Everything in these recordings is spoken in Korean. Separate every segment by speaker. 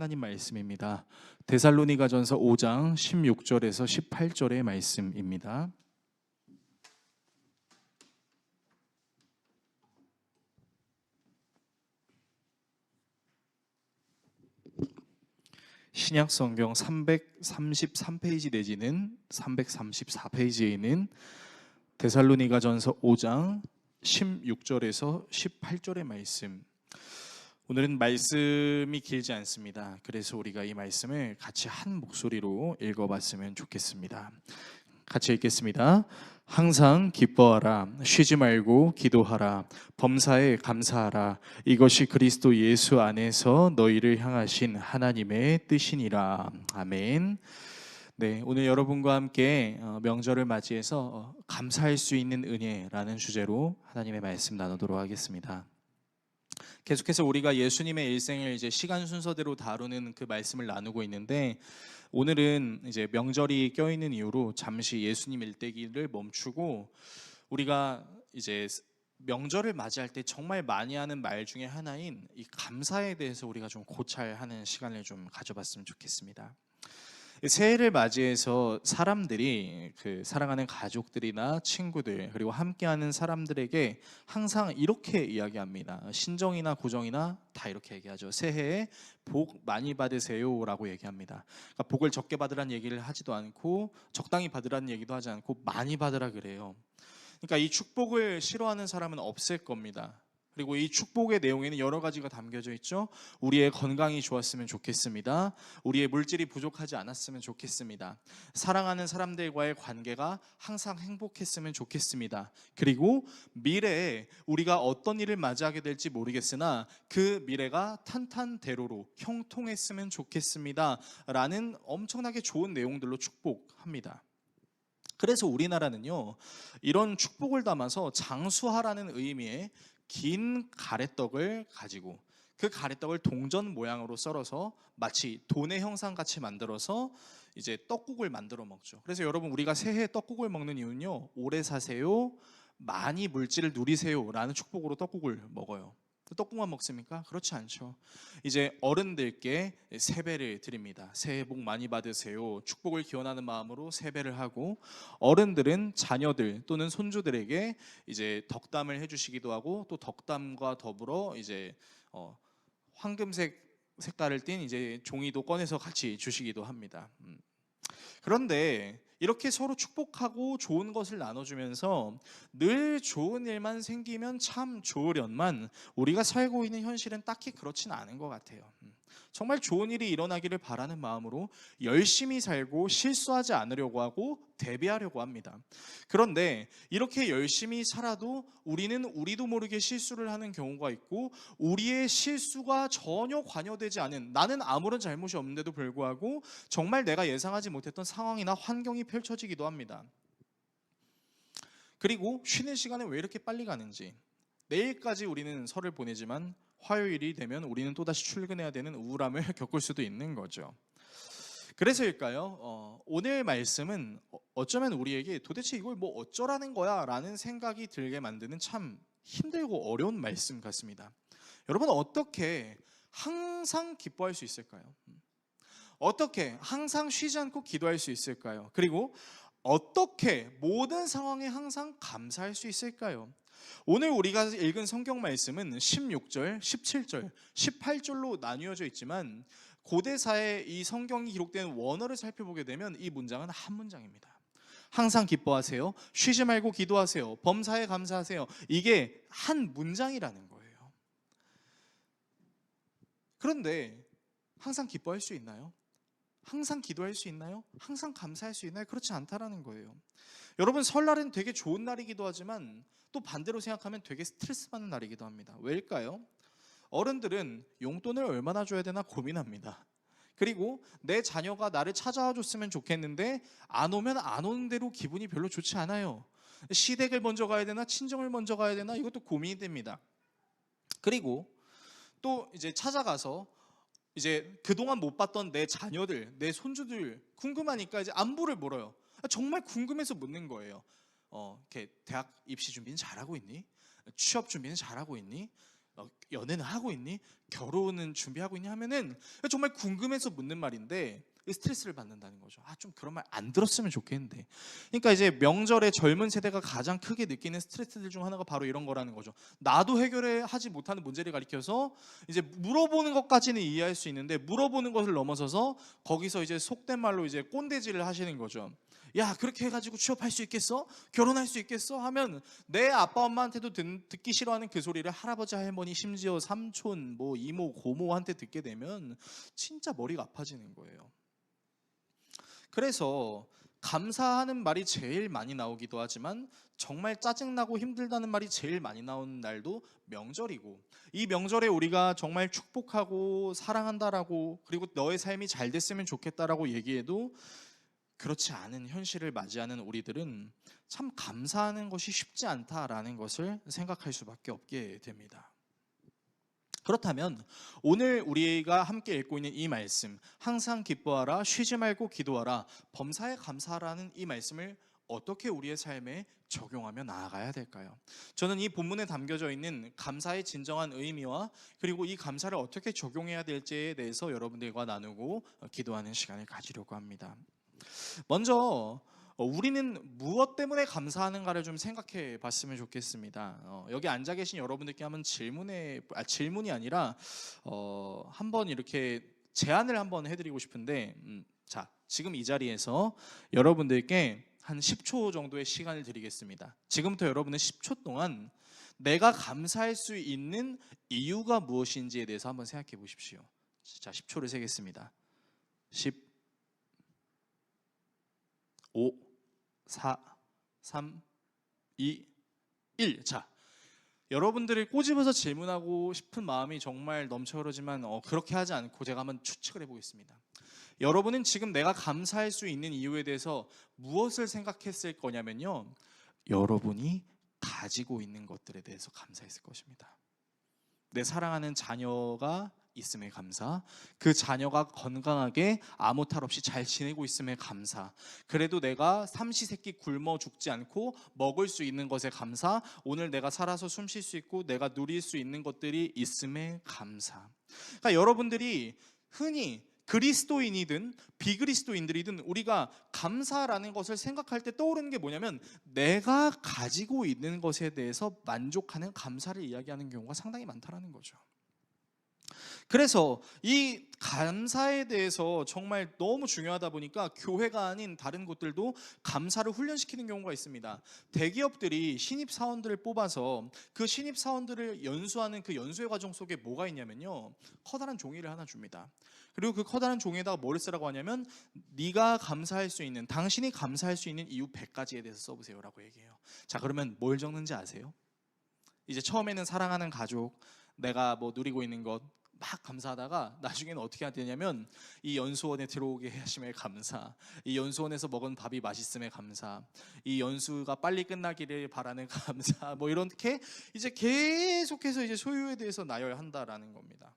Speaker 1: 하나님 말씀입니다. 데살로니가전서 5장 16절에서 18절의 말씀입니다. 신약 성경 333페이지 내지는 334페이지에 있는 데살로니가전서 5장 16절에서 18절의 말씀. 오늘은 말씀이 길지 않습니다. 그래서 우리가 이 말씀을 같이 한 목소리로 읽어봤으면 좋겠습니다. 같이 읽겠습니다. 항상 기뻐하라, 쉬지 말고 기도하라, 범사에 감사하라. 이것이 그리스도 예수 안에서 너희를 향하신 하나님의 뜻이니라. 아멘. 네, 오늘 여러분과 함께 명절을 맞이해서 감사할 수 있는 은혜라는 주제로 하나님의 말씀 나누도록 하겠습니다. 계속해서 우리가 예수님의 일생을 이제 시간 순서대로 다루는 그 말씀을 나누고 있는데, 오늘은 이제 명절이 껴있는 이유로 잠시 예수님 일대기를 멈추고 우리가 이제 명절을 맞이할 때 정말 많이 하는 말 중에 하나인 이 감사에 대해서 우리가 좀 고찰하는 시간을 좀 가져봤으면 좋겠습니다. 새해를 맞이해서 사람들이 사랑하는 가족들이나 친구들 그리고 함께하는 사람들에게 항상 이렇게 이야기합니다. 신정이나 고정이나 다 이렇게 얘기하죠. 새해에 복 많이 받으세요 라고 얘기합니다. 그러니까 복을 적게 받으라는 얘기를 하지도 않고 적당히 받으라는 얘기도 하지 않고 많이 받으라 그래요. 그러니까 이 축복을 싫어하는 사람은 없을 겁니다. 그리고 이 축복의 내용에는 여러 가지가 담겨져 있죠. 우리의 건강이 좋았으면 좋겠습니다. 우리의 물질이 부족하지 않았으면 좋겠습니다. 사랑하는 사람들과의 관계가 항상 행복했으면 좋겠습니다. 그리고 미래에 우리가 어떤 일을 맞이하게 될지 모르겠으나 그 미래가 탄탄대로로 형통했으면 좋겠습니다 라는 엄청나게 좋은 내용들로 축복합니다. 그래서 우리나라는요, 이런 축복을 담아서 장수하라는 의미의 긴 가래떡을 가지고 그 가래떡을 동전 모양으로 썰어서 마치 돈의 형상같이 만들어서 이제 떡국을 만들어 먹죠. 그래서 여러분, 우리가 새해 떡국을 먹는 이유는요, 오래 사세요, 많이 물질을 누리세요 라는 축복으로 떡국을 먹어요. 떡국만 먹습니까? 그렇지 않죠. 이제 어른들께 세배를 드립니다. 새해 복 많이 받으세요. 축복을 기원하는 마음으로 세배를 하고, 어른들은 자녀들 또는 손주들에게 이제 덕담을 해주시기도 하고, 또 덕담과 더불어 이제 황금색 색깔을 띤 이제 종이도 꺼내서 같이 주시기도 합니다. 그런데 이렇게 서로 축복하고 좋은 것을 나눠주면서 늘 좋은 일만 생기면 참 좋으련만 우리가 살고 있는 현실은 딱히 그렇진 않은 것 같아요. 정말 좋은 일이 일어나기를 바라는 마음으로 열심히 살고 실수하지 않으려고 하고 대비하려고 합니다. 그런데 이렇게 열심히 살아도 우리는 우리도 모르게 실수를 하는 경우가 있고, 우리의 실수가 전혀 관여되지 않은, 나는 아무런 잘못이 없는데도 불구하고 정말 내가 예상하지 못했던 상황이나 환경이 펼쳐지기도 합니다. 그리고 쉬는 시간은 왜 이렇게 빨리 가는지, 내일까지 우리는 설을 보내지만 화요일이 되면 우리는 또다시 출근해야 되는 우울함을 겪을 수도 있는 거죠. 그래서일까요? 오늘 말씀은 어쩌면 우리에게 도대체 이걸 뭐 어쩌라는 거야 라는 생각이 들게 만드는 참 힘들고 어려운 말씀 같습니다. 여러분, 어떻게 항상 기뻐할 수 있을까요? 어떻게 항상 쉬지 않고 기도할 수 있을까요? 그리고 어떻게 모든 상황에 항상 감사할 수 있을까요? 오늘 우리가 읽은 성경 말씀은 16절, 17절, 18절로 나뉘어져 있지만 고대사의 이 성경이 기록된 원어를 살펴보게 되면 이 문장은 한 문장입니다. 항상 기뻐하세요, 쉬지 말고 기도하세요, 범사에 감사하세요. 이게 한 문장이라는 거예요. 그런데 항상 기뻐할 수 있나요? 항상 기도할 수 있나요? 항상 감사할 수 있나요? 그렇지 않다라는 거예요. 여러분, 설날은 되게 좋은 날이기도 하지만 또 반대로 생각하면 되게 스트레스 받는 날이기도 합니다. 왜일까요? 어른들은 용돈을 얼마나 줘야 되나 고민합니다. 그리고 내 자녀가 나를 찾아와 줬으면 좋겠는데 안 오면 안 오는 대로 기분이 별로 좋지 않아요. 시댁을 먼저 가야 되나 친정을 먼저 가야 되나 이것도 고민이 됩니다. 그리고 또 이제 찾아가서 이제 그동안 못 봤던 내 자녀들, 내 손주들 궁금하니까 이제 안부를 물어요. 정말 궁금해서 묻는 거예요. 이렇게 대학 입시 준비는 잘하고 있니? 취업 준비는 잘하고 있니? 연애는 하고 있니? 결혼은 준비하고 있니? 하면은 정말 궁금해서 묻는 말인데 스트레스를 받는다는 거죠. 좀 그런 말 안 들었으면 좋겠는데. 그러니까 이제 명절에 젊은 세대가 가장 크게 느끼는 스트레스들 중 하나가 바로 이런 거라는 거죠. 나도 해결하지 못하는 문제를 가리켜서 이제 물어보는 것까지는 이해할 수 있는데 물어보는 것을 넘어서서 거기서 이제 속된 말로 이제 꼰대질을 하시는 거죠. 야, 그렇게 해가지고 취업할 수 있겠어? 결혼할 수 있겠어? 하면 내 아빠 엄마한테도 듣기 싫어하는 그 소리를 할아버지 할머니 심지어 삼촌 뭐 이모 고모한테 듣게 되면 진짜 머리가 아파지는 거예요. 그래서 감사하는 말이 제일 많이 나오기도 하지만 정말 짜증나고 힘들다는 말이 제일 많이 나오는 날도 명절이고, 이 명절에 우리가 정말 축복하고 사랑한다라고 그리고 너의 삶이 잘 됐으면 좋겠다라고 얘기해도 그렇지 않은 현실을 맞이하는 우리들은 참 감사하는 것이 쉽지 않다라는 것을 생각할 수밖에 없게 됩니다. 그렇다면 오늘 우리가 함께 읽고 있는 이 말씀, 항상 기뻐하라, 쉬지 말고 기도하라, 범사에 감사하라는 이 말씀을 어떻게 우리의 삶에 적용하며 나아가야 될까요? 저는 이 본문에 담겨져 있는 감사의 진정한 의미와 그리고 이 감사를 어떻게 적용해야 될지에 대해서 여러분들과 나누고 기도하는 시간을 가지려고 합니다. 먼저 우리는 무엇 때문에 감사하는가를 좀 생각해 봤으면 좋겠습니다. 여기 앉아 계신 여러분들께 한번 질문이 아니라 한번 이렇게 제안을 한번 해드리고 싶은데, 자, 지금 이 자리에서 여러분들께 한 10초 정도의 시간을 드리겠습니다. 지금부터 여러분은 10초 동안 내가 감사할 수 있는 이유가 무엇인지에 대해서 한번 생각해 보십시오. 자, 10초를 세겠습니다. 10, 5, 4, 3, 2, 1. 자, 여러분들을 꼬집어서 질문하고 싶은 마음이 정말 넘쳐 흐르지만 그렇게 하지 않고 제가 한번 추측을 해보겠습니다. 여러분은 지금 내가 감사할 수 있는 이유에 대해서 무엇을 생각했을 거냐면요, 여러분이 가지고 있는 것들에 대해서 감사했을 것입니다. 내 사랑하는 자녀가 있음에 감사, 그 자녀가 건강하게 아무 탈 없이 잘 지내고 있음에 감사, 그래도 내가 삼시세끼 굶어 죽지 않고 먹을 수 있는 것에 감사, 오늘 내가 살아서 숨 쉴 수 있고 내가 누릴 수 있는 것들이 있음에 감사. 그러니까 여러분들이 흔히 그리스도인이든 비그리스도인들이든 우리가 감사라는 것을 생각할 때 떠오르는 게 뭐냐면 내가 가지고 있는 것에 대해서 만족하는 감사를 이야기하는 경우가 상당히 많다라는 거죠. 그래서 이 감사에 대해서 정말 너무 중요하다 보니까 교회가 아닌 다른 곳들도 감사를 훈련시키는 경우가 있습니다. 대기업들이 신입사원들을 뽑아서 그 신입사원들을 연수하는 그 연수의 과정 속에 뭐가 있냐면요, 커다란 종이를 하나 줍니다. 그리고 그 커다란 종이에다가 뭐를 쓰라고 하냐면 네가 감사할 수 있는, 당신이 감사할 수 있는 이유 100가지에 대해서 써보세요 라고 얘기해요. 자, 그러면 뭘 적는지 아세요? 이제 처음에는 사랑하는 가족, 내가 뭐 누리고 있는 것 막 감사하다가 나중에는 어떻게 해야 되냐면 이 연수원에 들어오게 하심에 감사, 이 연수원에서 먹은 밥이 맛있음에 감사, 이 연수가 빨리 끝나기를 바라는 감사, 뭐 이렇게 이제 계속해서 이제 소유에 대해서 나열한다라는 겁니다.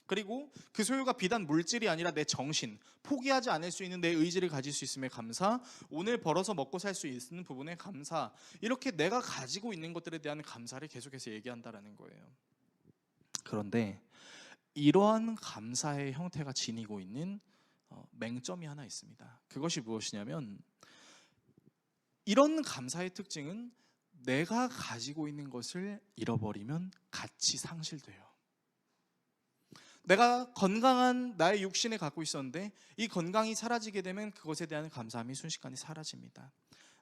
Speaker 1: 그리고 그 소유가 비단 물질이 아니라 내 정신, 포기하지 않을 수 있는 내 의지를 가질 수 있음에 감사, 오늘 벌어서 먹고 살 수 있는 부분에 감사, 이렇게 내가 가지고 있는 것들에 대한 감사를 계속해서 얘기한다라는 거예요. 그런데 이러한 감사의 형태가 지니고 있는 맹점이 하나 있습니다. 그것이 무엇이냐면 이런 감사의 특징은 내가 가지고 있는 것을 잃어버리면 가치 상실돼요. 내가 건강한 나의 육신을 갖고 있었는데 이 건강이 사라지게 되면 그것에 대한 감사함이 순식간에 사라집니다.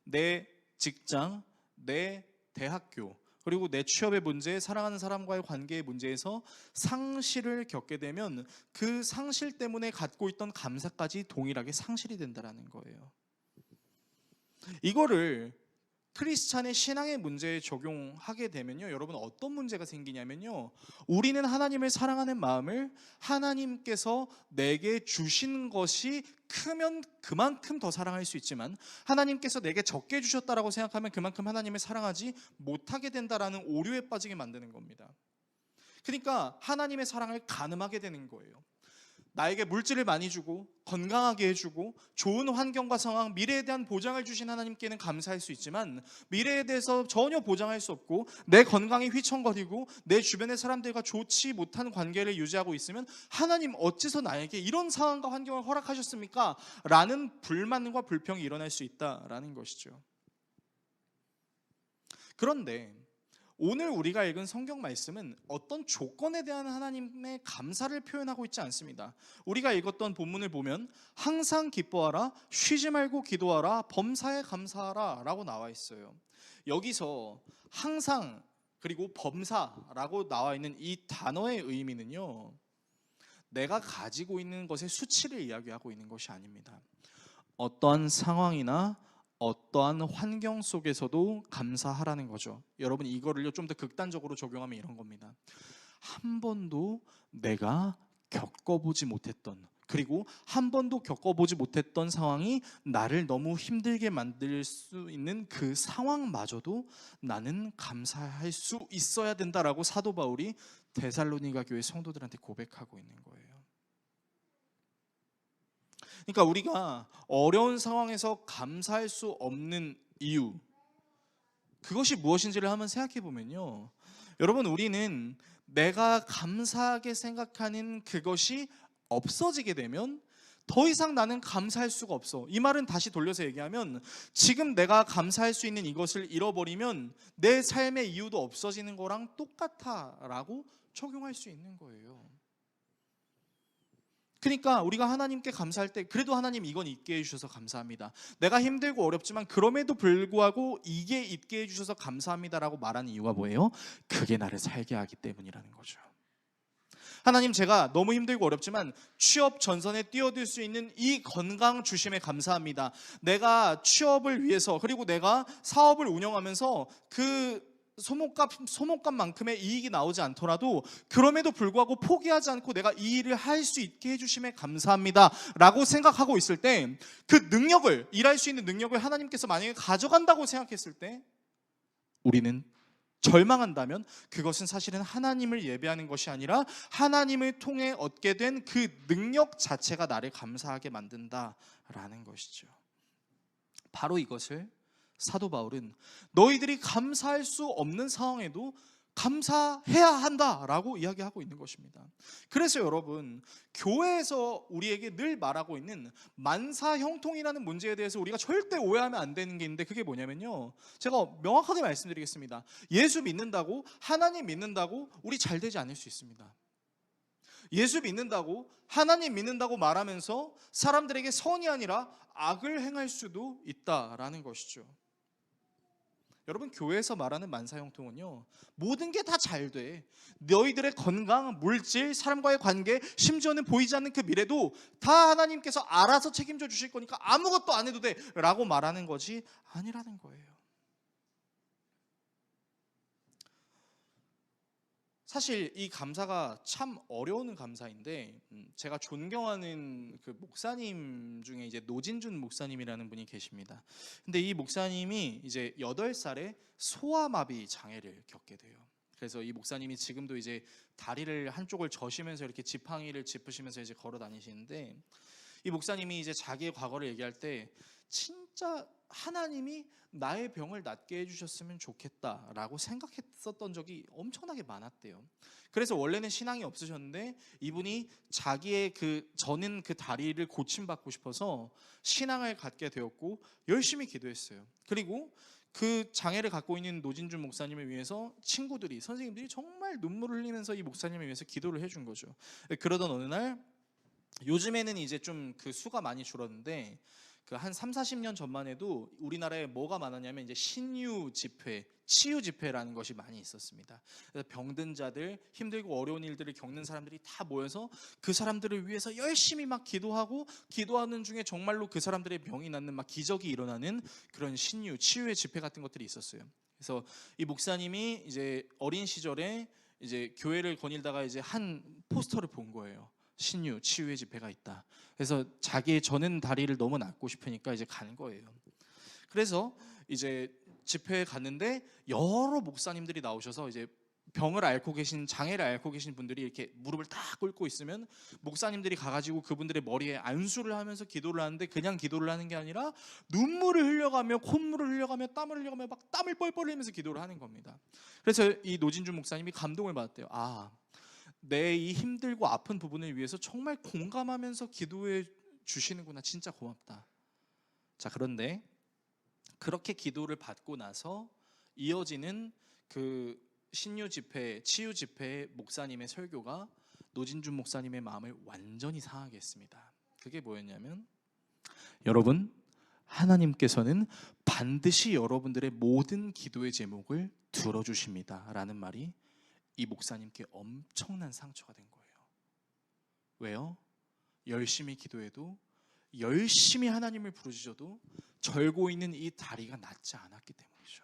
Speaker 1: 내 직장, 내 대학교, 그리고 내 취업의 문제, 사랑하는 사람과의 관계의 문제에서 상실을 겪게 되면 그 상실 때문에 갖고 있던 감사까지 동일하게 상실이 된다는 거예요. 이거를 크리스찬의 신앙의 문제에 적용하게 되면요, 여러분 어떤 문제가 생기냐면요, 우리는 하나님을 사랑하는 마음을 하나님께서 내게 주신 것이 크면 그만큼 더 사랑할 수 있지만 하나님께서 내게 적게 주셨다라고 생각하면 그만큼 하나님을 사랑하지 못하게 된다라는 오류에 빠지게 만드는 겁니다. 그러니까 하나님의 사랑을 가늠하게 되는 거예요. 나에게 물질을 많이 주고 건강하게 해주고 좋은 환경과 상황, 미래에 대한 보장을 주신 하나님께는 감사할 수 있지만 미래에 대해서 전혀 보장할 수 없고 내 건강이 휘청거리고 내 주변의 사람들과 좋지 못한 관계를 유지하고 있으면 하나님 어째서 나에게 이런 상황과 환경을 허락하셨습니까? 라는 불만과 불평이 일어날 수 있다라는 것이죠. 그런데 오늘 우리가 읽은 성경 말씀은 어떤 조건에 대한 하나님의 감사를 표현하고 있지 않습니다. 우리가 읽었던 본문을 보면 항상 기뻐하라, 쉬지 말고 기도하라, 범사에 감사하라 라고 나와 있어요. 여기서 항상 그리고 범사라고 나와 있는 이 단어의 의미는요, 내가 가지고 있는 것의 수치를 이야기하고 있는 것이 아닙니다. 어떠한 상황이나 어떠한 환경 속에서도 감사하라는 거죠. 여러분, 이거를요 좀 더 극단적으로 적용하면 이런 겁니다. 한 번도 내가 겪어보지 못했던, 그리고 한 번도 겪어보지 못했던 상황이 나를 너무 힘들게 만들 수 있는 그 상황마저도 나는 감사할 수 있어야 된다라고 사도 바울이 데살로니가 교회 성도들한테 고백하고 있는 거예요. 그러니까 우리가 어려운 상황에서 감사할 수 없는 이유, 그것이 무엇인지를 한번 생각해 보면요, 여러분, 우리는 내가 감사하게 생각하는 그것이 없어지게 되면 더 이상 나는 감사할 수가 없어. 이 말은 다시 돌려서 얘기하면 지금 내가 감사할 수 있는 이것을 잃어버리면 내 삶의 이유도 없어지는 거랑 똑같아 라고 적용할 수 있는 거예요. 그러니까 우리가 하나님께 감사할 때 그래도 하나님 이건 있게 해주셔서 감사합니다, 내가 힘들고 어렵지만 그럼에도 불구하고 이게 있게 해주셔서 감사합니다라고 말하는 이유가 뭐예요? 그게 나를 살게 하기 때문이라는 거죠. 하나님, 제가 너무 힘들고 어렵지만 취업 전선에 뛰어들 수 있는 이 건강 주심에 감사합니다. 내가 취업을 위해서, 그리고 내가 사업을 운영하면서 그 소목값만큼의 이익이 나오지 않더라도 그럼에도 불구하고 포기하지 않고 내가 이 일을 할 수 있게 해주심에 감사합니다 라고 생각하고 있을 때, 그 능력을, 일할 수 있는 능력을 하나님께서 만약에 가져간다고 생각했을 때 우리는 절망한다면 그것은 사실은 하나님을 예배하는 것이 아니라 하나님을 통해 얻게 된 그 능력 자체가 나를 감사하게 만든다라는 것이죠. 바로 이것을 사도 바울은 너희들이 감사할 수 없는 상황에도 감사해야 한다라고 이야기하고 있는 것입니다. 그래서 여러분, 교회에서 우리에게 늘 말하고 있는 만사형통이라는 문제에 대해서 우리가 절대 오해하면 안 되는 게 있는데, 그게 뭐냐면요, 제가 명확하게 말씀드리겠습니다. 예수 믿는다고, 하나님 믿는다고 우리 잘 되지 않을 수 있습니다. 예수 믿는다고, 하나님 믿는다고 말하면서 사람들에게 선이 아니라 악을 행할 수도 있다라는 것이죠. 여러분, 교회에서 말하는 만사형통은요, 모든 게 다 잘 돼, 너희들의 건강, 물질, 사람과의 관계, 심지어는 보이지 않는 그 미래도 다 하나님께서 알아서 책임져 주실 거니까 아무것도 안 해도 돼 라고 말하는 것이 아니라는 거예요. 사실 이 감사가 참 어려운 감사인데, 제가 존경하는 그 목사님 중에 이제 노진준 목사님이라는 분이 계십니다. 근데 이 목사님이 이제 8살에 소아마비 장애를 겪게 돼요. 그래서 이 목사님이 지금도 이제 다리를 한쪽을 저시면서 이렇게 지팡이를 짚으시면서 이제 걸어 다니시는데, 이 목사님이 이제 자기의 과거를 얘기할 때 진짜 하나님이 나의 병을 낫게 해주셨으면 좋겠다라고 생각했었던 적이 엄청나게 많았대요. 그래서 원래는 신앙이 없으셨는데 이분이 자기의 저는 그 다리를 고침받고 싶어서 신앙을 갖게 되었고 열심히 기도했어요. 그리고 그 장애를 갖고 있는 노진준 목사님을 위해서 친구들이, 선생님들이 정말 눈물을 흘리면서 이 목사님을 위해서 기도를 해준 거죠. 그러던 어느 날, 요즘에는 이제 좀 그 수가 많이 줄었는데 그 한 30-40년 전만 해도 우리나라에 뭐가 많았냐면 이제 신유 집회, 치유 집회라는 것이 많이 있었습니다. 그래서 병든 자들, 힘들고 어려운 일들을 겪는 사람들이 다 모여서 그 사람들을 위해서 열심히 막 기도하고, 기도하는 중에 정말로 그 사람들의 병이 낫는 막 기적이 일어나는 그런 신유, 치유의 집회 같은 것들이 있었어요. 그래서 이 목사님이 이제 어린 시절에 이제 교회를 거닐다가 이제 한 포스터를 본 거예요. 신유, 치유의 집회가 있다. 그래서 자기의 저는 다리를 너무 낫고 싶으니까 이제 간 거예요. 그래서 이제 집회에 갔는데 여러 목사님들이 나오셔서 이제 병을 앓고 계신, 장애를 앓고 계신 분들이 이렇게 무릎을 딱 꿇고 있으면 목사님들이 가가지고 그분들의 머리에 안수를 하면서 기도를 하는데, 그냥 기도를 하는 게 아니라 눈물을 흘려가며 콧물을 흘려가며 땀을 흘려가며 막 땀을 뻘뻘 흘리면서 기도를 하는 겁니다. 그래서 이 노진준 목사님이 감동을 받았대요. 내 이 힘들고 아픈 부분을 위해서 정말 공감하면서 기도해 주시는구나. 진짜 고맙다. 자, 그런데 그렇게 기도를 받고 나서 이어지는 그 신유 집회, 치유 집회 목사님의 설교가 노진준 목사님의 마음을 완전히 상하게 했습니다. 그게 뭐였냐면, 여러분, 하나님께서는 반드시 여러분들의 모든 기도의 제목을 들어주십니다 라는 말이 이 목사님께 엄청난 상처가 된 거예요. 왜요? 열심히 기도해도, 열심히 하나님을 부르짖어도 절고 있는 이 다리가 낫지 않았기 때문이죠.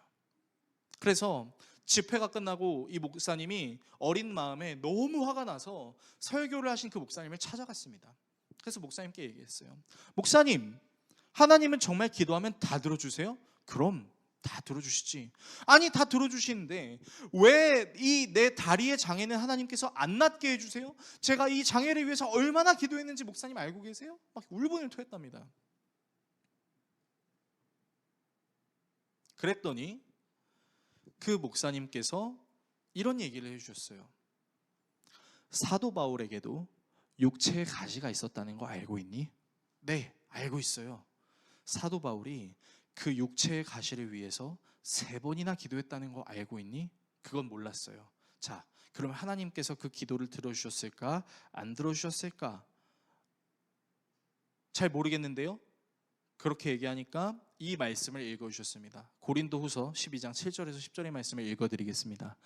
Speaker 1: 그래서 집회가 끝나고 이 목사님이 어린 마음에 너무 화가 나서 설교를 하신 그 목사님을 찾아갔습니다. 그래서 목사님께 얘기했어요. 목사님, 하나님은 정말 기도하면 다 들어주세요? 그럼 다 들어주시지. 아니, 다 들어주시는데 왜 이 내 다리의 장애는 하나님께서 안 낫게 해주세요? 제가 이 장애를 위해서 얼마나 기도했는지 목사님 알고 계세요? 막 울분을 토했답니다. 그랬더니 그 목사님께서 이런 얘기를 해주셨어요. 사도 바울에게도 육체의 가시가 있었다는 거 알고 있니? 네, 알고 있어요. 사도 바울이 그 육체의 가시를 위해서 3번이나 기도했다는 거 알고 있니? 그건 몰랐어요. 자, 그럼 하나님께서 그 기도를 들어주셨을까? 안 들어주셨을까? 잘 모르겠는데요. 그렇게 얘기하니까 이 말씀을 읽어주셨습니다. 고린도후서 12장 7절에서 10절의 말씀을 읽어드리겠습니다.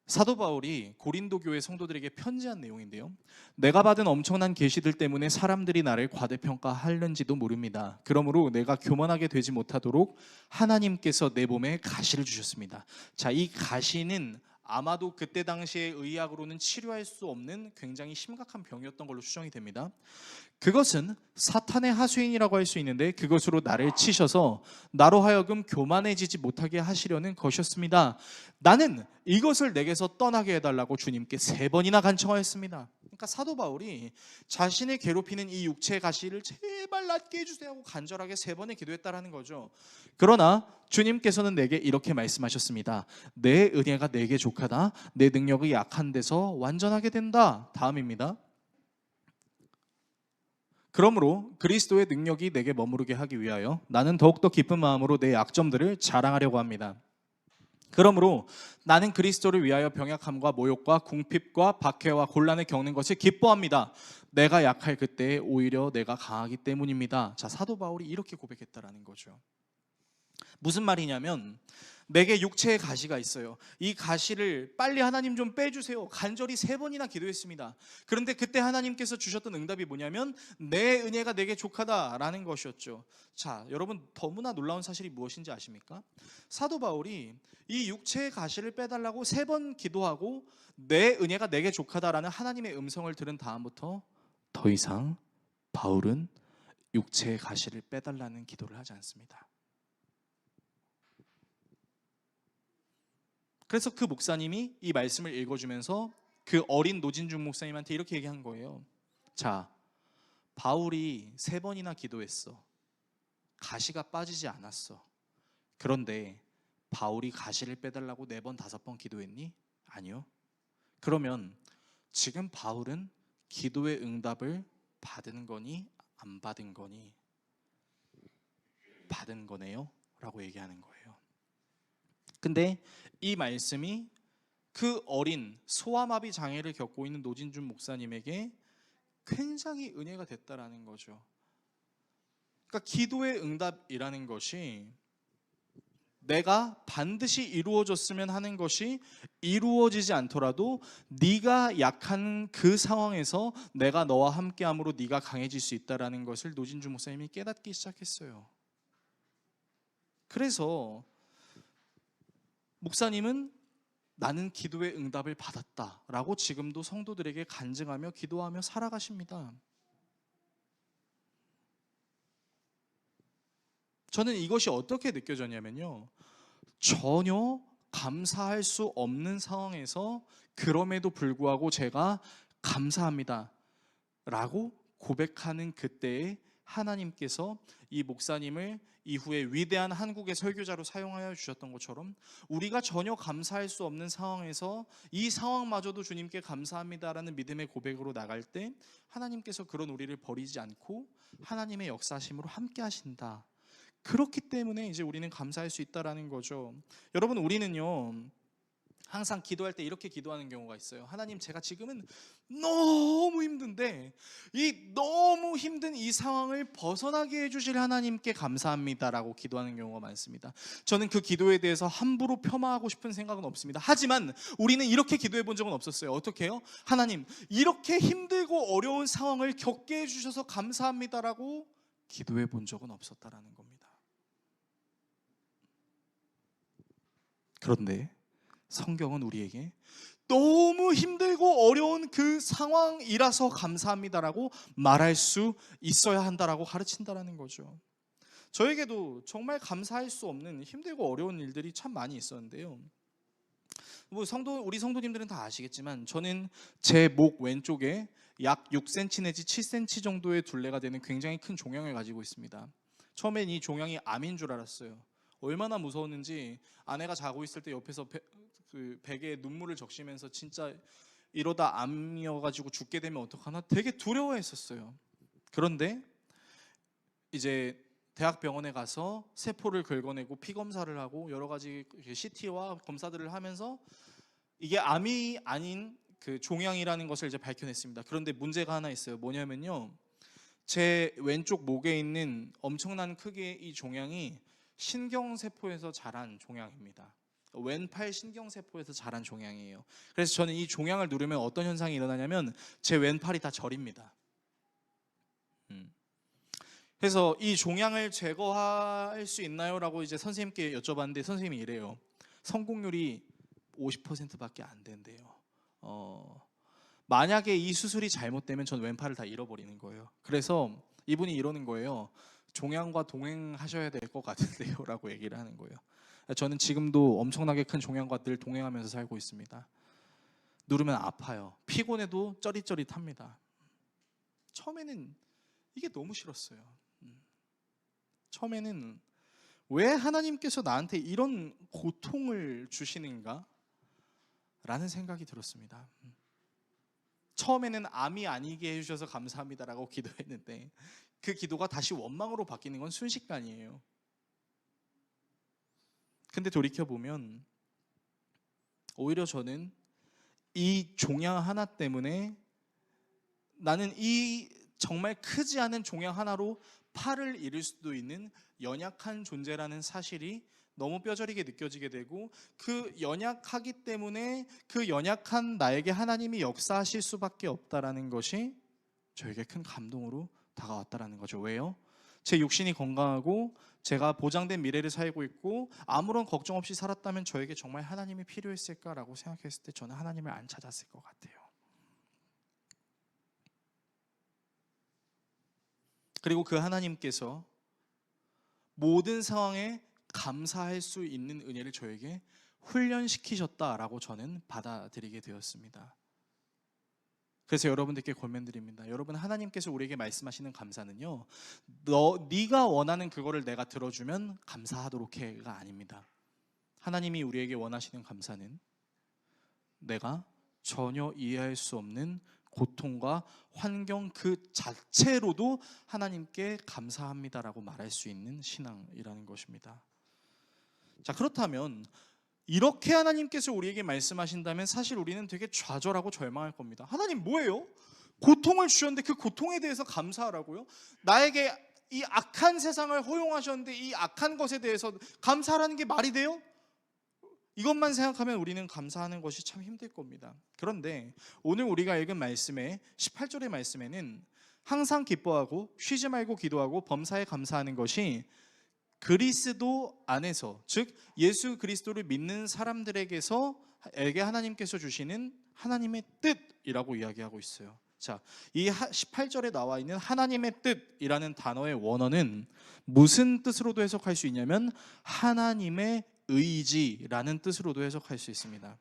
Speaker 1: 사도 바울이 고린도 교회 성도들에게 편지한 내용인데요. 내가 받은 엄청난 계시들 때문에 사람들이 나를 과대평가하는지도 모릅니다. 그러므로 내가 교만하게 되지 못하도록 하나님께서 내 몸에 가시를 주셨습니다. 자, 이 가시는 아마도 그때 당시에 의학으로는 치료할 수 없는 굉장히 심각한 병이었던 걸로 추정이 됩니다. 그것은 사탄의 하수인이라고 할 수 있는데, 그것으로 나를 치셔서 나로 하여금 교만해지지 못하게 하시려는 것이었습니다. 나는 이것을 내게서 떠나게 해달라고 주님께 3번이나 간청하였습니다. 그러니까 사도 바울이 자신을 괴롭히는 이 육체의 가시를 제발 낫게 해주세요 하고 간절하게 3번을 기도했다라는 거죠. 그러나 주님께서는 내게 이렇게 말씀하셨습니다. 내 은혜가 내게 족하다. 내 능력이 약한 데서 완전하게 된다. 다음입니다. 그러므로 그리스도의 능력이 내게 머무르게 하기 위하여 나는 더욱더 기쁜 마음으로 내 약점들을 자랑하려고 합니다. 그러므로 나는 그리스도를 위하여 병약함과 모욕과 궁핍과 박해와 곤란을 겪는 것을 기뻐합니다. 내가 약할 그때에 오히려 내가 강하기 때문입니다. 자, 사도 바울이 이렇게 고백했다라는 거죠. 무슨 말이냐면, 내게 육체의 가시가 있어요. 이 가시를 빨리 하나님 좀 빼주세요. 간절히 3번이나 기도했습니다. 그런데 그때 하나님께서 주셨던 응답이 뭐냐면, 내 은혜가 내게 족하다라는 것이었죠. 자, 여러분, 너무나 놀라운 사실이 무엇인지 아십니까? 사도 바울이 이 육체의 가시를 빼달라고 3번 기도하고 내 은혜가 내게 족하다라는 하나님의 음성을 들은 다음부터 더 이상 바울은 육체의 가시를 빼달라는 기도를 하지 않습니다. 그래서 그 목사님이 이 말씀을 읽어주면서 그 어린 노진중 목사님한테 이렇게 얘기한 거예요. 자, 바울이 3번이나 기도했어. 가시가 빠지지 않았어. 그런데 바울이 가시를 빼달라고 4번, 5번 기도했니? 아니요. 그러면 지금 바울은 기도의 응답을 받은 거니 안 받은 거니? 받은 거네요 라고 얘기하는 거예요. 근데 이 말씀이 그 어린 소아마비 장애를 겪고 있는 노진준 목사님에게 굉장히 은혜가 됐다라는 거죠. 그러니까 기도의 응답이라는 것이 내가 반드시 이루어졌으면 하는 것이 이루어지지 않더라도 네가 약한 그 상황에서 내가 너와 함께함으로 네가 강해질 수 있다라는 것을 노진준 목사님이 깨닫기 시작했어요. 그래서 목사님은 나는 기도의 응답을 받았다라고 지금도 성도들에게 간증하며 기도하며 살아가십니다. 저는 이것이 어떻게 느껴졌냐면요, 전혀 감사할 수 없는 상황에서 그럼에도 불구하고 제가 감사합니다 라고 고백하는 그때에 하나님께서 이 목사님을 이후에 위대한 한국의 설교자로 사용하여 주셨던 것처럼 우리가 전혀 감사할 수 없는 상황에서 이 상황마저도 주님께 감사합니다라는 믿음의 고백으로 나갈 때 하나님께서 그런 우리를 버리지 않고 하나님의 역사심으로 함께 하신다. 그렇기 때문에 이제 우리는 감사할 수 있다라는 거죠. 여러분, 우리는요 항상 기도할 때 이렇게 기도하는 경우가 있어요. 하나님, 제가 지금은 너무 힘든데 이 너무 힘든 이 상황을 벗어나게 해주실 하나님께 감사합니다라고 기도하는 경우가 많습니다. 저는 그 기도에 대해서 함부로 폄하하고 싶은 생각은 없습니다. 하지만 우리는 이렇게 기도해 본 적은 없었어요. 어떻게 해요? 하나님, 이렇게 힘들고 어려운 상황을 겪게 해주셔서 감사합니다라고 기도해 본 적은 없었다라는 겁니다. 그런데 성경은 우리에게 너무 힘들고 어려운 그 상황이라서 감사합니다라고 말할 수 있어야 한다라고 가르친다라는 거죠. 저에게도 정말 감사할 수 없는 힘들고 어려운 일들이 참 많이 있었는데요. 우리 성도님들은 다 아시겠지만 저는 제 목 왼쪽에 약 6cm 내지 7cm 정도의 둘레가 되는 굉장히 큰 종양을 가지고 있습니다. 처음엔 이 종양이 암인 줄 알았어요. 얼마나 무서웠는지 아내가 자고 있을 때 옆에서 베개에 눈물을 적시면서 진짜 이러다 암이어가지고 죽게 되면 어떡하나 되게 두려워했었어요. 그런데 이제 대학병원에 가서 세포를 긁어내고 피 검사를 하고 여러 가지 CT와 검사들을 하면서 이게 암이 아닌 그 종양이라는 것을 이제 밝혀냈습니다. 그런데 문제가 하나 있어요. 뭐냐면요, 제 왼쪽 목에 있는 엄청난 크기의 이 종양이 신경세포에서 자란 종양입니다. 왼팔 신경세포에서 자란 종양이에요. 그래서 저는 이 종양을 누르면 어떤 현상이 일어나냐면 제 왼팔이 다 저립니다. 그래서 이 종양을 제거할 수 있나요? 라고 이제 선생님께 여쭤봤는데 선생님이 이래요. 성공률이 50%밖에 안 된대요. 만약에 이 수술이 잘못되면 전 왼팔을 다 잃어버리는 거예요. 그래서 이분이 이러는 거예요. 종양과 동행하셔야 될 것 같은데요 라고 얘기를 하는 거예요. 저는 지금도 엄청나게 큰 종양과 늘 동행하면서 살고 있습니다. 누르면 아파요. 피곤해도 쩌릿쩌릿합니다. 처음에는 이게 너무 싫었어요. 처음에는 왜 하나님께서 나한테 이런 고통을 주시는가? 라는 생각이 들었습니다. 처음에는 암이 아니게 해주셔서 감사합니다라고 기도했는데 그 기도가 다시 원망으로 바뀌는 건 순식간이에요. 근데 돌이켜보면 오히려 저는 이 종양 하나 때문에 나는 이 정말 크지 않은 종양 하나로 팔을 잃을 수도 있는 연약한 존재라는 사실이 너무 뼈저리게 느껴지게 되고 그 연약하기 때문에 그 연약한 나에게 하나님이 역사하실 수밖에 없다라는 것이 저에게 큰 감동으로 다가왔다라는 거죠. 왜요? 제 육신이 건강하고 제가 보장된 미래를 살고 있고 아무런 걱정 없이 살았다면 저에게 정말 하나님이 필요했을까라고 생각했을 때 저는 하나님을 안 찾았을 것 같아요. 그리고 그 하나님께서 모든 상황에 감사할 수 있는 은혜를 저에게 훈련시키셨다라고 저는 받아들이게 되었습니다. 그래서 여러분들께 권면드립니다. 여러분, 하나님께서 우리에게 말씀하시는 감사는요, 네가 원하는 그거를 내가 들어주면 감사하도록 해가 아닙니다. 하나님이 우리에게 원하시는 감사는 내가 전혀 이해할 수 없는 고통과 환경 그 자체로도 하나님께 감사합니다라고 말할 수 있는 신앙이라는 것입니다. 자, 그렇다면 이렇게 하나님께서 우리에게 말씀하신다면 사실 우리는 되게 좌절하고 절망할 겁니다. 하나님 뭐예요? 고통을 주셨는데 그 고통에 대해서 감사하라고요? 나에게 이 악한 세상을 허용하셨는데 이 악한 것에 대해서 감사하라는 게 말이 돼요? 이것만 생각하면 우리는 감사하는 것이 참 힘들 겁니다. 그런데 오늘 우리가 읽은 말씀의 18절의 말씀에는 항상 기뻐하고 쉬지 말고 기도하고 범사에 감사하는 것이 그리스도 안에서, 즉 예수 그리스도를 믿는 사람들에게서 하나님께서 주시는 하나님의 뜻이라고 이야기하고 있어요. 자, 이 18절에 나와 있는 하나님의 뜻이라는 단어의 원어는 무슨 뜻으로도 해석할 수 있냐면 하나님의 의지라는 뜻으로도 해석할 수 있습니다.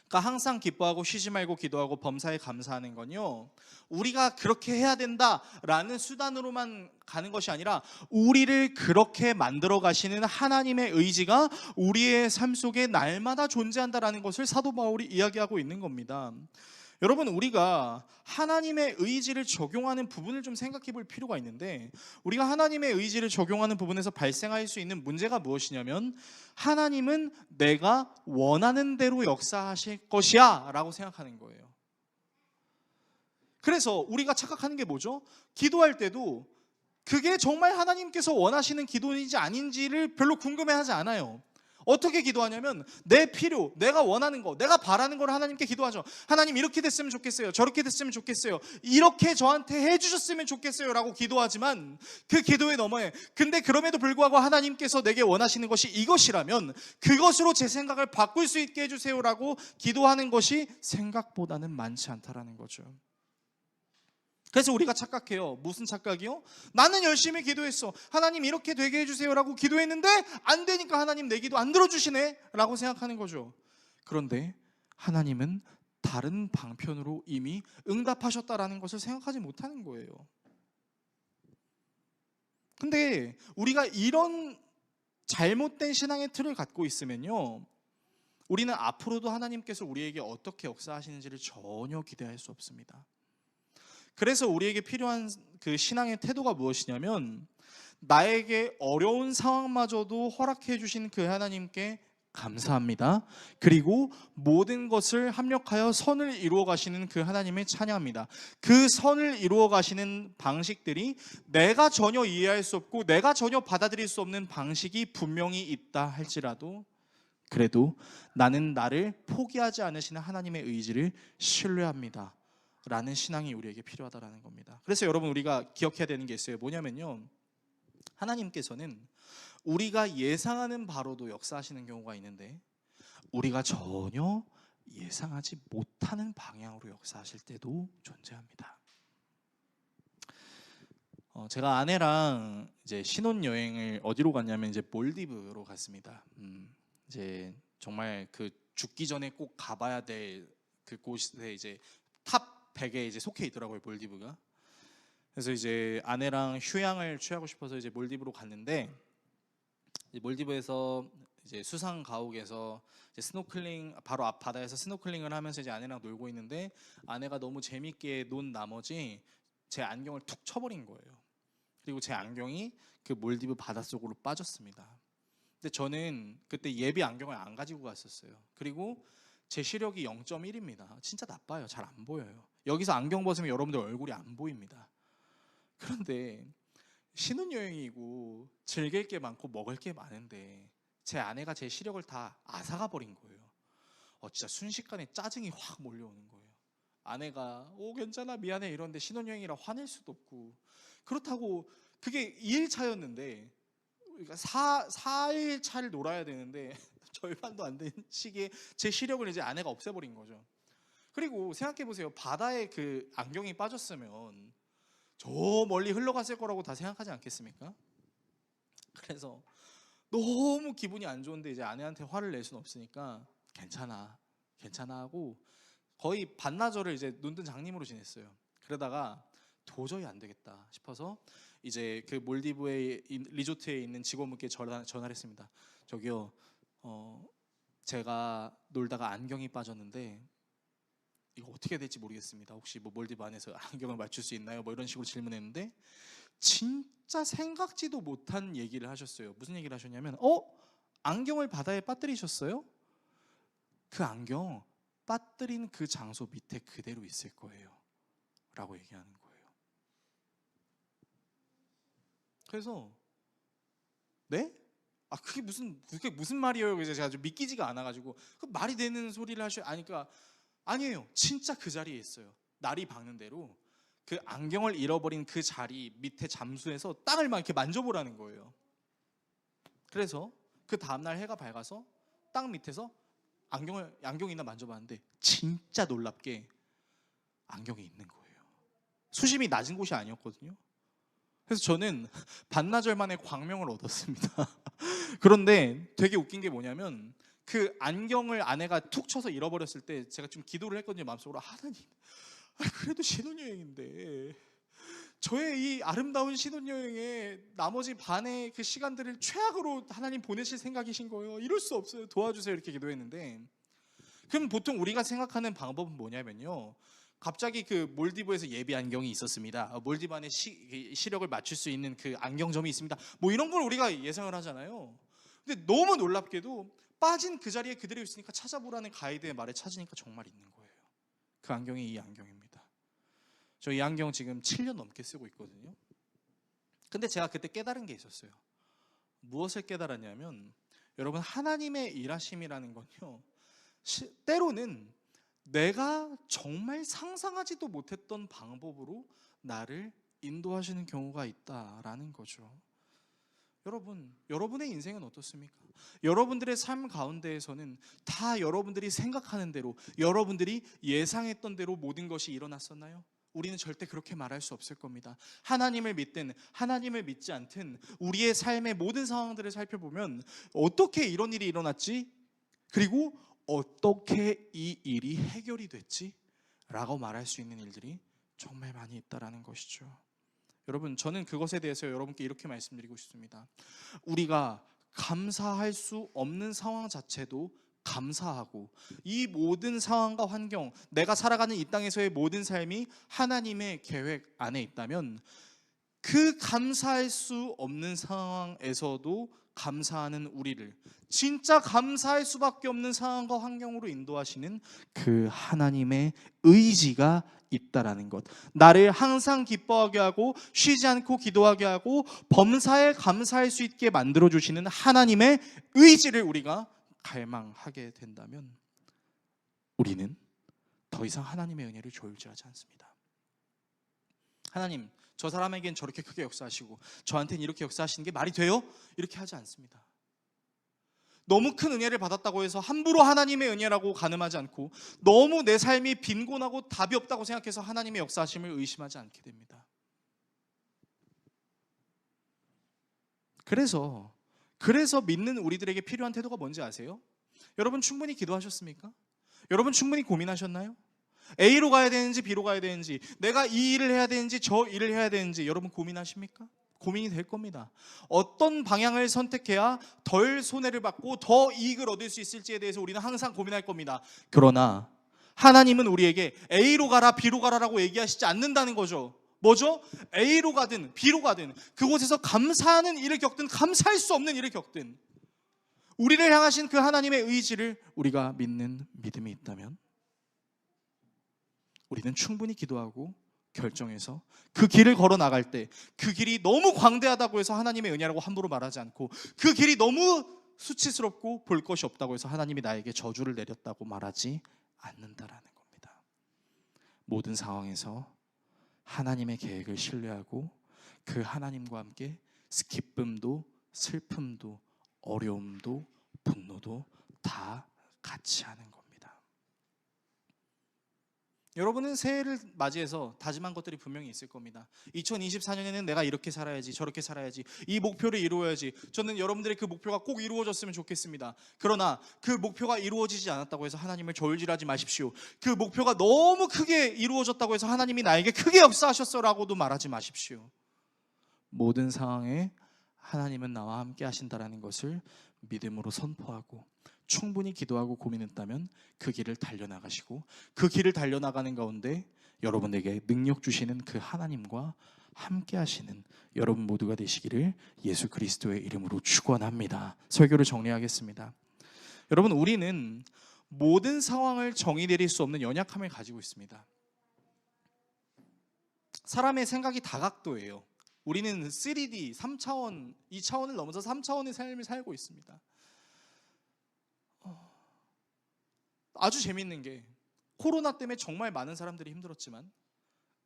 Speaker 1: 그러니까 항상 기뻐하고 쉬지 말고 기도하고 범사에 감사하는 건요, 우리가 그렇게 해야 된다라는 수단으로만 가는 것이 아니라 우리를 그렇게 만들어 가시는 하나님의 의지가 우리의 삶 속에 날마다 존재한다라는 것을 사도 바울이 이야기하고 있는 겁니다. 여러분, 우리가 하나님의 의지를 적용하는 부분을 좀 생각해 볼 필요가 있는데, 우리가 하나님의 의지를 적용하는 부분에서 발생할 수 있는 문제가 무엇이냐면, 하나님은 내가 원하는 대로 역사하실 것이야 라고 생각하는 거예요. 그래서 우리가 착각하는 게 뭐죠? 기도할 때도 그게 정말 하나님께서 원하시는 기도인지 아닌지를 별로 궁금해하지 않아요. 어떻게 기도하냐면 내 필요, 내가 원하는 거, 내가 바라는 걸 하나님께 기도하죠. 하나님, 이렇게 됐으면 좋겠어요. 저렇게 됐으면 좋겠어요. 이렇게 저한테 해주셨으면 좋겠어요 라고 기도하지만, 그 기도에 넘어해 근데 그럼에도 불구하고 하나님께서 내게 원하시는 것이 이것이라면 그것으로 제 생각을 바꿀 수 있게 해주세요 라고 기도하는 것이 생각보다는 많지 않다라는 거죠. 그래서 우리가 착각해요. 무슨 착각이요? 나는 열심히 기도했어, 하나님 이렇게 되게 해주세요 라고 기도했는데 안 되니까 하나님 내 기도 안 들어주시네 라고 생각하는 거죠. 그런데 하나님은 다른 방편으로 이미 응답하셨다라는 것을 생각하지 못하는 거예요. 근데 우리가 이런 잘못된 신앙의 틀을 갖고 있으면요, 우리는 앞으로도 하나님께서 우리에게 어떻게 역사하시는지를 전혀 기대할 수 없습니다. 그래서 우리에게 필요한 그 신앙의 태도가 무엇이냐면, 나에게 어려운 상황마저도 허락해 주신 그 하나님께 감사합니다. 그리고 모든 것을 합력하여 선을 이루어 가시는 그 하나님을 찬양합니다. 그 선을 이루어 가시는 방식들이 내가 전혀 이해할 수 없고 내가 전혀 받아들일 수 없는 방식이 분명히 있다 할지라도, 그래도 나는 나를 포기하지 않으시는 하나님의 의지를 신뢰합니다 라는 신앙이 우리에게 필요하다라는 겁니다. 그래서 여러분, 우리가 기억해야 되는 게 있어요. 뭐냐면요, 하나님께서는 우리가 예상하는 바로도 역사하시는 경우가 있는데, 우리가 전혀 예상하지 못하는 방향으로 역사하실 때도 존재합니다. 제가 아내랑 이제 신혼여행을 어디로 갔냐면 이제 몰디브로 갔습니다. 이제 정말 그 죽기 전에 꼭 가봐야 될 그 곳에 이제 탑 100에 이제 속해 있더라고요, 몰디브가. 그래서 이제 아내랑 휴양을 취하고 싶어서 이제 몰디브로 갔는데, 이제 몰디브에서 이제 수상 가옥에서 이제 스노클링, 바로 앞 바다에서 스노클링을 하면서 이제 아내랑 놀고 있는데, 아내가 너무 재밌게 논 나머지 제 안경을 툭 쳐버린 거예요. 그리고 제 안경이 그 몰디브 바닷속으로 빠졌습니다. 근데 저는 그때 예비 안경을 안 가지고 갔었어요. 그리고 제 시력이 0.1입니다. 진짜 나빠요. 잘 안 보여요. 여기서 안경 벗으면 여러분들 얼굴이 안 보입니다. 그런데 신혼여행이고 즐길 게 많고 먹을 게 많은데 제 아내가 제 시력을 다 앗아가 버린 거예요. 진짜 순식간에 짜증이 확 몰려오는 거예요. 아내가 괜찮아 미안해 이러는데 신혼여행이라 화낼 수도 없고, 그렇다고 그게 2일 차였는데, 그러니까 4일 차를 놀아야 되는데 절반도 안 된 시기에 제 시력을 이제 아내가 없애버린 거죠. 그리고 생각해보세요. 바다에 그 안경이 빠졌으면 저 멀리 흘러갔을 거라고 다 생각하지 않겠습니까? 그래서 너무 기분이 안 좋은데 이제 아내한테 화를 낼 수는 없으니까 괜찮아 하고 거의 반나절을 이제 눈뜬 장님으로 지냈어요. 그러다가 도저히 안 되겠다 싶어서 이제 그 몰디브의 리조트에 있는 직원분께 전화를 했습니다. 저기요, 제가 놀다가 안경이 빠졌는데 이거 어떻게 될지 모르겠습니다. 혹시 뭐 몰디브 안에서 안경을 맞출 수 있나요? 뭐 이런 식으로 질문했는데, 진짜 생각지도 못한 얘기를 하셨어요. 무슨 얘기를 하셨냐면, 안경을 바다에 빠뜨리셨어요? 그 안경 빠뜨린 그 장소 밑에 그대로 있을 거예요 라고 얘기하는 거예요. 그래서 네? 그게 무슨 말이에요? 그래서 제가 좀 믿기지가 않아가지고, 그 말이 되는 소리를 하니까 아니에요. 진짜 그 자리에 있어요. 날이 밝는 대로 그 안경을 잃어버린 그 자리 밑에 잠수해서 땅을 막 이렇게 만져보라는 거예요. 그래서 그 다음날 해가 밝아서 땅 밑에서 안경이 있나 만져봤는데 진짜 놀랍게 안경이 있는 거예요. 수심이 낮은 곳이 아니었거든요. 그래서 저는 반나절 만에 광명을 얻었습니다. 그런데 되게 웃긴 게 뭐냐면 그 안경을 아내가 툭 쳐서 잃어버렸을 때 제가 좀 기도를 했거든요. 마음속으로 하나님, 그래도 신혼여행인데 저의 이 아름다운 신혼여행에 나머지 반의 그 시간들을 최악으로 하나님 보내실 생각이신 거예요. 이럴 수 없어요. 도와주세요. 이렇게 기도했는데, 그럼 보통 우리가 생각하는 방법은 뭐냐면요, 갑자기 그 몰디브에서 예비 안경이 있었습니다. 몰디브 안에 시력을 맞출 수 있는 그 안경점이 있습니다. 뭐 이런 걸 우리가 예상을 하잖아요. 근데 너무 놀랍게도 빠진 그 자리에 그대로 있으니까 찾아보라는 가이드의 말에 찾으니까 정말 있는 거예요. 그 안경이 이 안경입니다. 저 이 안경 지금 7년 넘게 쓰고 있거든요. 근데 제가 그때 깨달은 게 있었어요. 무엇을 깨달았냐면, 여러분, 하나님의 일하심이라는 건요, 때로는 내가 정말 상상하지도 못했던 방법으로 나를 인도하시는 경우가 있다라는 거죠. 여러분, 여러분의 인생은 어떻습니까? 여러분들의 삶 가운데에서는 다 여러분들이 생각하는 대로, 여러분들이 예상했던 대로 모든 것이 일어났었나요? 우리는 절대 그렇게 말할 수 없을 겁니다. 하나님을 믿든 하나님을 믿지 않든 우리의 삶의 모든 상황들을 살펴보면 어떻게 이런 일이 일어났지? 그리고 어떻게 이 일이 해결이 됐지? 라고 말할 수 있는 일들이 정말 많이 있다라는 것이죠. 여러분, 저는 그것에 대해서 여러분께 이렇게 말씀드리고 싶습니다. 우리가 감사할 수 없는 상황 자체도 감사하고, 이 모든 상황과 환경, 내가 살아가는 이 땅에서의 모든 삶이 하나님의 계획 안에 있다면, 그 감사할 수 없는 상황에서도 감사하는 우리를 진짜 감사할 수밖에 없는 상황과 환경으로 인도하시는 그 하나님의 의지가 있다라는 것, 나를 항상 기뻐하게 하고 쉬지 않고 기도하게 하고 범사에 감사할 수 있게 만들어주시는 하나님의 의지를 우리가 갈망하게 된다면, 우리는 더 이상 하나님의 은혜를 조율질하지 않습니다. 하나님, 저 사람에겐 저렇게 크게 역사하시고 저한테는 이렇게 역사하시는 게 말이 돼요? 이렇게 하지 않습니다. 너무 큰 은혜를 받았다고 해서 함부로 하나님의 은혜라고 가늠하지 않고, 너무 내 삶이 빈곤하고 답이 없다고 생각해서 하나님의 역사하심을 의심하지 않게 됩니다. 그래서 믿는 우리들에게 필요한 태도가 뭔지 아세요? 여러분, 충분히 기도하셨습니까? 여러분, 충분히 고민하셨나요? A로 가야 되는지 B로 가야 되는지, 내가 이 일을 해야 되는지 저 일을 해야 되는지 여러분 고민하십니까? 고민이 될 겁니다. 어떤 방향을 선택해야 덜 손해를 받고 더 이익을 얻을 수 있을지에 대해서 우리는 항상 고민할 겁니다. 그러나 하나님은 우리에게 A로 가라 B로 가라라고 얘기하시지 않는다는 거죠. 뭐죠? A로 가든 B로 가든 그곳에서 감사하는 일을 겪든 감사할 수 없는 일을 겪든 우리를 향하신 그 하나님의 의지를 우리가 믿는 믿음이 있다면, 우리는 충분히 기도하고 결정해서 그 길을 걸어 나갈 때, 그 길이 너무 광대하다고 해서 하나님의 은혜라고 함부로 말하지 않고, 그 길이 너무 수치스럽고 볼 것이 없다고 해서 하나님이 나에게 저주를 내렸다고 말하지 않는다라는 겁니다. 모든 상황에서 하나님의 계획을 신뢰하고 그 하나님과 함께 기쁨도 슬픔도 어려움도 분노도 다 같이 하는 겁니다. 여러분은 새해를 맞이해서 다짐한 것들이 분명히 있을 겁니다. 2024년에는 내가 이렇게 살아야지, 저렇게 살아야지, 이 목표를 이루어야지. 저는 여러분들의 그 목표가 꼭 이루어졌으면 좋겠습니다. 그러나 그 목표가 이루어지지 않았다고 해서 하나님을 저울질하지 마십시오. 그 목표가 너무 크게 이루어졌다고 해서 하나님이 나에게 크게 역사하셨어라고도 말하지 마십시오. 모든 상황에 하나님은 나와 함께 하신다라는 것을 믿음으로 선포하고, 충분히 기도하고 고민했다면 그 길을 달려나가시고, 그 길을 달려나가는 가운데 여러분에게 능력 주시는 그 하나님과 함께 하시는 여러분 모두가 되시기를 예수 그리스도의 이름으로 축원합니다. 설교를 정리하겠습니다. 여러분, 우리는 모든 상황을 정의 내릴 수 없는 연약함을 가지고 있습니다. 사람의 생각이 다각도예요. 우리는 3D, 3차원, 2차원을 넘어서 3차원의 삶을 살고 있습니다. 아주 재밌는 게, 코로나 때문에 정말 많은 사람들이 힘들었지만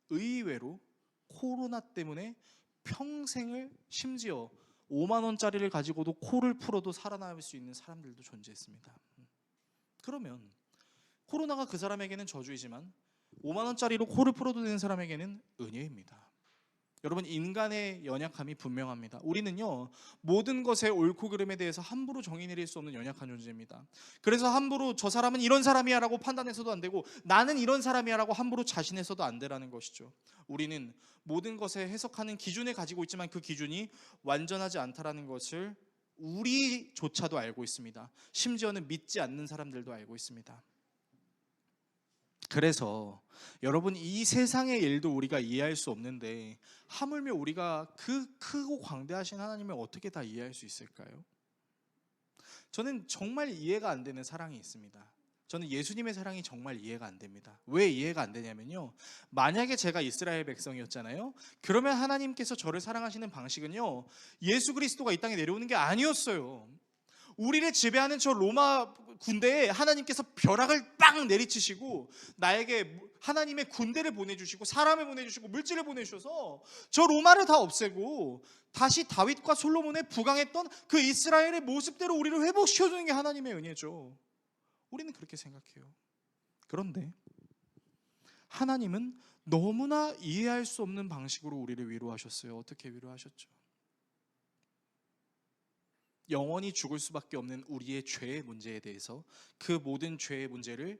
Speaker 1: 의외로 코로나 때문에 평생을, 심지어 5만 원짜리를 가지고도 코를 풀어도 살아남을 수 있는 사람들도 존재했습니다. 그러면 코로나가 그 사람에게는 저주이지만 5만 원짜리로 코를 풀어도 되는 사람에게는 은혜입니다. 여러분, 인간의 연약함이 분명합니다. 우리는요, 모든 것의 옳고 그름에 대해서 함부로 정의 내릴 수 없는 연약한 존재입니다. 그래서 함부로 저 사람은 이런 사람이야 라고 판단해서도 안 되고, 나는 이런 사람이야 라고 함부로 자신해서도 안 되라는 것이죠. 우리는 모든 것에 해석하는 기준을 가지고 있지만 그 기준이 완전하지 않다라는 것을 우리조차도 알고 있습니다. 심지어는 믿지 않는 사람들도 알고 있습니다. 그래서 여러분, 이 세상의 일도 우리가 이해할 수 없는데 하물며 우리가 그 크고 광대하신 하나님을 어떻게 다 이해할 수 있을까요? 저는 정말 이해가 안 되는 사랑이 있습니다. 저는 예수님의 사랑이 정말 이해가 안 됩니다. 왜 이해가 안 되냐면요, 만약에 제가 이스라엘 백성이었잖아요. 그러면 하나님께서 저를 사랑하시는 방식은요, 예수 그리스도가 이 땅에 내려오는 게 아니었어요. 우리를 지배하는 저 로마 군대에 하나님께서 벼락을 빵 내리치시고 나에게 하나님의 군대를 보내주시고 사람을 보내주시고 물질을 보내주셔서 저 로마를 다 없애고 다시 다윗과 솔로몬의 부강했던 그 이스라엘의 모습대로 우리를 회복시켜주는 게 하나님의 은혜죠. 우리는 그렇게 생각해요. 그런데 하나님은 너무나 이해할 수 없는 방식으로 우리를 위로하셨어요. 어떻게 위로하셨죠? 영원히 죽을 수밖에 없는 우리의 죄의 문제에 대해서 그 모든 죄의 문제를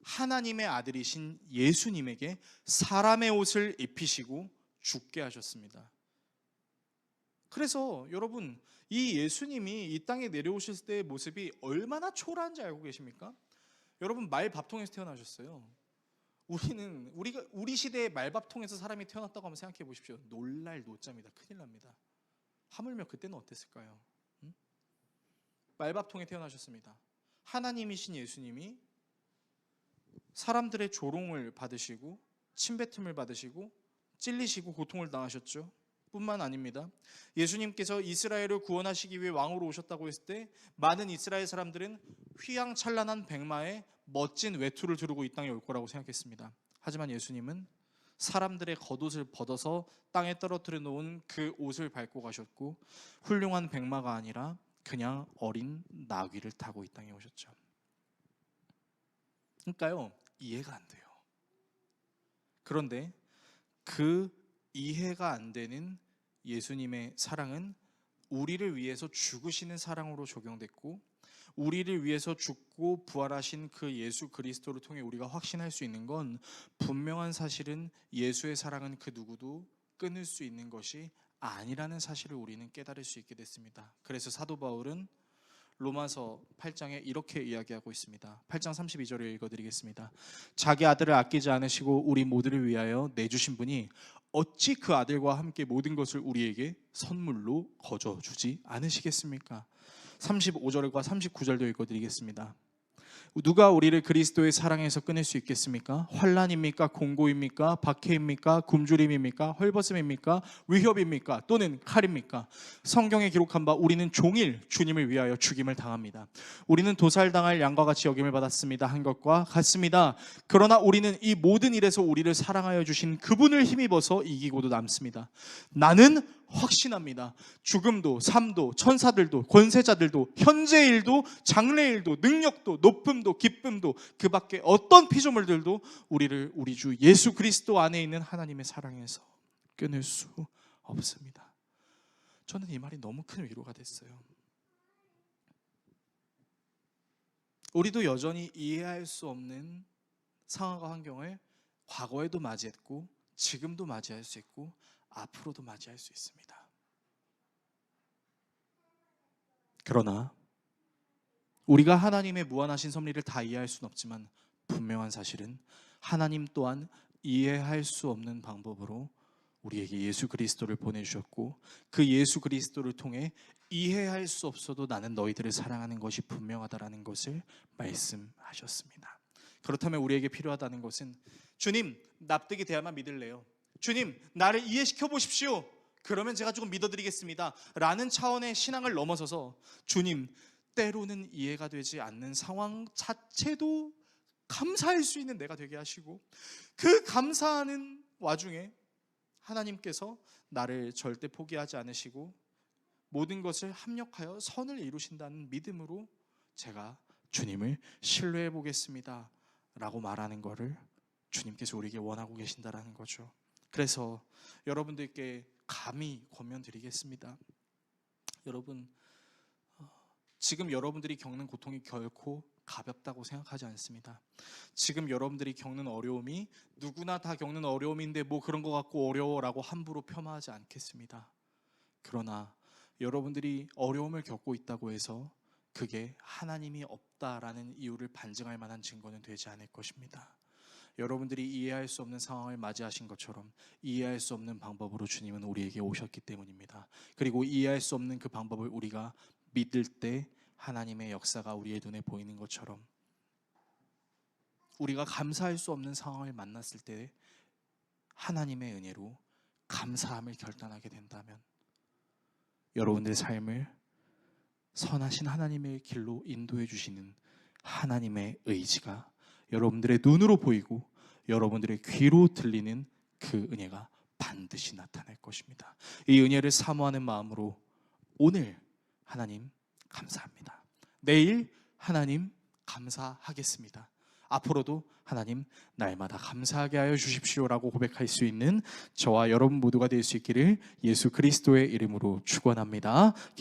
Speaker 1: 하나님의 아들이신 예수님에게 사람의 옷을 입히시고 죽게 하셨습니다. 그래서 여러분, 이 예수님이 이 땅에 내려오실 때의 모습이 얼마나 초라한지 알고 계십니까? 여러분, 말밥통에서 태어나셨어요. 우리 시대의 말밥통에서 사람이 태어났다고 한번 생각해 보십시오. 놀랄 노자입니다. 큰일 납니다. 하물며 그때는 어땠을까요? 말밥통에 태어나셨습니다. 하나님이신 예수님이 사람들의 조롱을 받으시고 침뱉음을 받으시고 찔리시고 고통을 당하셨죠. 뿐만 아닙니다. 예수님께서 이스라엘을 구원하시기 위해 왕으로 오셨다고 했을 때 많은 이스라엘 사람들은 휘황찬란한 백마에 멋진 외투를 두르고 이 땅에 올 거라고 생각했습니다. 하지만 예수님은 사람들의 겉옷을 벗어서 땅에 떨어뜨려 놓은 그 옷을 밟고 가셨고, 훌륭한 백마가 아니라 그냥 어린 나귀를 타고 이 땅에 오셨죠. 그러니까요, 이해가 안 돼요. 그런데 그 이해가 안 되는 예수님의 사랑은 우리를 위해서 죽으시는 사랑으로 적용됐고, 우리를 위해서 죽고 부활하신 그 예수 그리스도를 통해 우리가 확신할 수 있는 건, 분명한 사실은 예수의 사랑은 그 누구도 끊을 수 있는 것이 아니라는 사실을 우리는 깨달을 수 있게 됐습니다. 그래서 사도 바울은 로마서 8장에 이렇게 이야기하고 있습니다. 8장 32절을 읽어드리겠습니다. 자기 아들을 아끼지 않으시고 우리 모두를 위하여 내주신 분이 어찌 그 아들과 함께 모든 것을 우리에게 선물로 거저 주지 않으시겠습니까? 35절과 39절도 읽어드리겠습니다. 누가 우리를 그리스도의 사랑에서 끊을 수 있겠습니까? 환난입니까? 공고입니까? 박해입니까? 굶주림입니까? 헐벗음입니까? 위협입니까? 또는 칼입니까? 성경에 기록한 바 우리는 종일 주님을 위하여 죽임을 당합니다. 우리는 도살당할 양과 같이 여김을 받았습니다 한 것과 같습니다. 그러나 우리는 이 모든 일에서 우리를 사랑하여 주신 그분을 힘입어서 이기고도 남습니다. 나는 확신합니다. 죽음도 삶도 천사들도 권세자들도 현재 일도 장래 일도 능력도 높음도 기쁨도 그 밖에 어떤 피조물들도 우리를 우리 주 예수 그리스도 안에 있는 하나님의 사랑에서 끊을 수 없습니다. 저는 이 말이 너무 큰 위로가 됐어요. 우리도 여전히 이해할 수 없는 상황과 환경을 과거에도 맞이했고 지금도 맞이할 수 있고 앞으로도 맞이할 수 있습니다. 그러나 우리가 하나님의 무한하신 섭리를 다 이해할 수는 없지만 분명한 사실은 하나님 또한 이해할 수 없는 방법으로 우리에게 예수 그리스도를 보내주셨고, 그 예수 그리스도를 통해 이해할 수 없어도 나는 너희들을 사랑하는 것이 분명하다라는 것을 말씀하셨습니다. 그렇다면 우리에게 필요하다는 것은, 주님, 납득이 돼야만 믿을래요. 주님, 나를 이해시켜 보십시오. 그러면 제가 조금 믿어드리겠습니다 라는 차원의 신앙을 넘어서서, 주님, 때로는 이해가 되지 않는 상황 자체도 감사할 수 있는 내가 되게 하시고, 그 감사하는 와중에 하나님께서 나를 절대 포기하지 않으시고 모든 것을 합력하여 선을 이루신다는 믿음으로 제가 주님을 신뢰해 보겠습니다 라고 말하는 것을 주님께서 우리에게 원하고 계신다라는 거죠. 그래서 여러분들께 감히 권면드리겠습니다. 여러분, 지금 여러분들이 겪는 고통이 결코 가볍다고 생각하지 않습니다. 지금 여러분들이 겪는 어려움이 누구나 다 겪는 어려움인데 뭐 그런 것 같고 어려워라고 함부로 폄하하지 않겠습니다. 그러나 여러분들이 어려움을 겪고 있다고 해서 그게 하나님이 없다라는 이유를 반증할 만한 증거는 되지 않을 것입니다. 여러분들이 이해할 수 없는 상황을 맞이하신 것처럼 이해할 수 없는 방법으로 주님은 우리에게 오셨기 때문입니다. 그리고 이해할 수 없는 그 방법을 우리가 믿을 때 하나님의 역사가 우리의 눈에 보이는 것처럼 우리가 감사할 수 없는 상황을 만났을 때 하나님의 은혜로 감사함을 결단하게 된다면 여러분들의 삶을 선하신 하나님의 길로 인도해 주시는 하나님의 의지가 여러분들의 눈으로 보이고 여러분들의 귀로 들리는 그 은혜가 반드시 나타날 것입니다. 이 은혜를 사모하는 마음으로 오늘 하나님 감사합니다. 내일 하나님 감사하겠습니다. 앞으로도 하나님 날마다 감사하게 하여 주십시오라고 고백할 수 있는 저와 여러분 모두가 될 수 있기를 예수 그리스도의 이름으로 축원합니다.